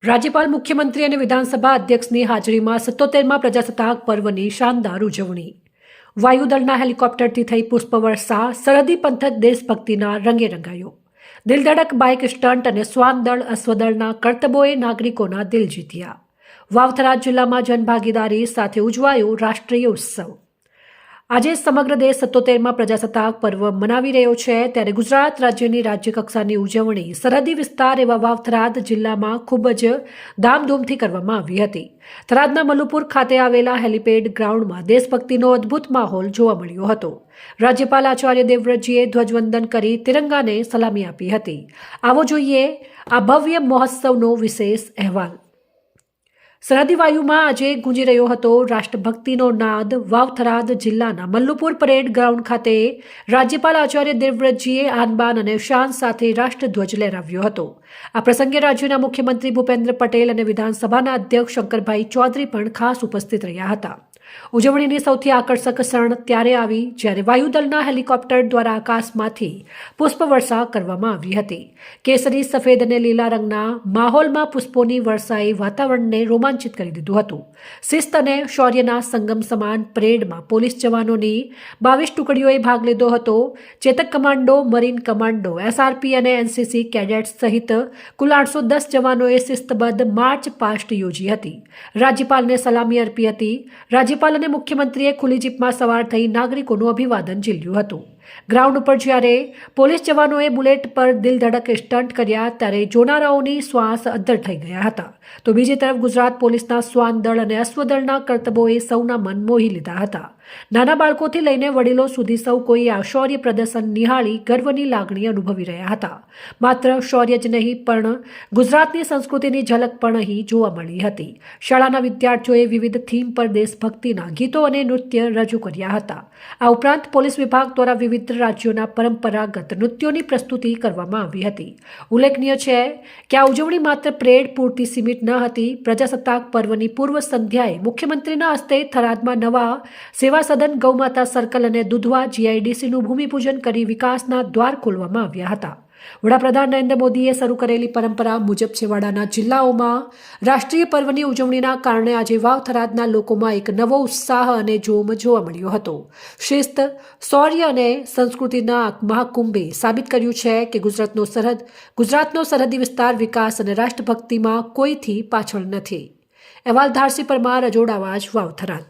રાજ્યપાલ, મુખ્યમંત્રી અને વિધાનસભા અધ્યક્ષની હાજરીમાં 77મા પ્રજાસત્તાક પર્વની શાનદાર ઉજવણી. વાયુદળના હેલિકોપ્ટરથી થઈ પુષ્પવર્ષા, સરહદી પંથક દેશભક્તિના રંગે રંગાયો. દિલધડક બાઇક સ્ટન્ટ અને શ્વાનદળ અશ્વદળના કરતબોએ નાગરિકોના દિલ જીત્યા. વાવથરા જિલ્લામાં જનભાગીદારી સાથે ઉજવાયો રાષ્ટ્રીય ઉત્સવ. આજે સમગ્ર દેશ 77મા પ્રજાસત્તાક પર્વ મનાવી રહ્યો છે, ત્યારે ગુજરાત રાજ્યની રાજ્યકક્ષાની ઉજવણી સરહદી વિસ્તાર એવા વાવથરાદ જિલ્લામાં ખૂબ જ ધામધૂમથી કરવામાં આવી હતી. થરાદના મલુપુર ખાતે આવેલા હેલિપેડ ગ્રાઉન્ડમાં દેશભક્તિનો અદ્ભુત માહોલ જોવા મળ્યો હતો. રાજ્યપાલ આચાર્ય દેવવ્રતજીએ ધ્વજવંદન કરી તિરંગાને સલામી આપી હતી. આવો જોઈએ આ ભવ્ય મહોત્સવનો વિશેષ અહેવાલ. સરહદી વાયુમાં આજે ગુંજી રહ્યો હતો રાષ્ટ્રભક્તિનો નાદ. વાવથરાદ જિલ્લાના મલ્લુપુર પરેડ ગ્રાઉન્ડ ખાતે રાજ્યપાલ આચાર્ય દેવવ્રતજીએ આનબાન અને શાન સાથે રાષ્ટ્રધ્વજ લહેરાવ્યો હતો. આ પ્રસંગે રાજ્યના મુખ્યમંત્રી ભૂપેન્દ્ર પટેલ અને વિધાનસભાના અધ્યક્ષ શંકરભાઈ ચૌધરી પણ ખાસ ઉપસ્થિત રહ્યા હતા. ઉજવણીની સૌથી આકર્ષક ક્ષણ ત્યારે આવી જ્યારે વાયુદળના હેલિકોપ્ટર દ્વારા આકાશમાંથી પુષ્પવર્ષા કરવામાં આવી હતી. કેસરી, સફેદ અને લીલા રંગના માહોલમાં પુષ્પોની વર્ષાએ વાતાવરણને રોમાંચિત કરી દીધું હતું. શિસ્ત અને શૌર્યના સંગમ સમાન પરેડમાં પોલીસ જવાનોની 22 ટુકડીઓએ ભાગ લીધો હતો. Chetak commando, marine commando, SRP અને NCC કેડેટ્સ સહિત કુલ 810 જવાનોએ શિસ્તબદ્ધ માર્ચ પાસ્ટ યોજી હતી. રાજ્યપાલને સલામી અર્પી હતી. રાજ્યપાલ અને મુખ્યમંત્રીએ ખુલ્લી જીપમાં સવાર થઈ નાગરિકોનું અભિવાદન ઝીલ્યું હતું. ગ્રાઉન્ડ ઉપર જ્યારે પોલીસ જવાનોએ બુલેટ પર દિલધડક સ્ટન્ટ કર્યા ત્યારે જોનારાઓની શ્વાસ અદ્ધર થઈ ગયા હતા. તો બીજી તરફ ગુજરાત પોલીસના શ્વાન દળ અને અશ્વદળના કરતબોએ સૌના મન મોહી લીધા હતા. નાના બાળકોથી લઈને વડીલો સુધી સૌ કોઈ આ શૌર્ય પ્રદર્શન નિહાળી ગર્વની લાગણી અનુભવી રહ્યા હતા. માત્ર શૌર્ય જ નહીં પણ ગુજરાતની સંસ્કૃતિની ઝલક પણ અહીં જોવા મળી હતી. શાળાના વિદ્યાર્થીઓએ વિવિધ થીમ પર દેશભક્તિના ગીતો અને નૃત્ય રજૂ કર્યા હતા. આ ઉપરાંત પોલીસ વિભાગ દ્વારા વિવિધ રાજ્યોના પરંપરાગત નૃત્યોની પ્રસ્તુતિ કરવામાં આવી હતી. ઉલ્લેખનીય છે કે આ ઉજવણી માત્ર પરેડ પૂરતી સીમિત ન હતી. પ્રજાસત્તાક પર્વની પૂર્વ સંધ્યાએ મુખ્યમંત્રીના હસ્તે થરાદમાં નવા સેવા સદન, ગૌમાતા સર્કલ અને દુધવા GIDCનું ભૂમિપૂજન કરી વિકાસના દ્વાર ખોલવામાં આવ્યા હતા. વડાપ્રધાન નરેન્દ્ર મોદીએ શરૂ કરેલી પરંપરા મુજબ છેવાડાના જિલ્લાઓમાં રાષ્ટ્રીય પર્વની ઉજવણીના કારણે આજે વાવથરાદના લોકોમાં એક નવો ઉત્સાહ અને જોમ જોવા મળ્યો હતો. શિસ્ત, શૌર્ય અને સંસ્કૃતિના મહાકુંભે સાબિત કર્યું છે કે ગુજરાતનો સરહદી વિસ્તાર વિકાસ અને રાષ્ટ્રભક્તિમાં કોઈથી પાછળ નથી. અહેવાલ ધારસી પરમાર, અજોડ અવાજ, વાવથરાદ.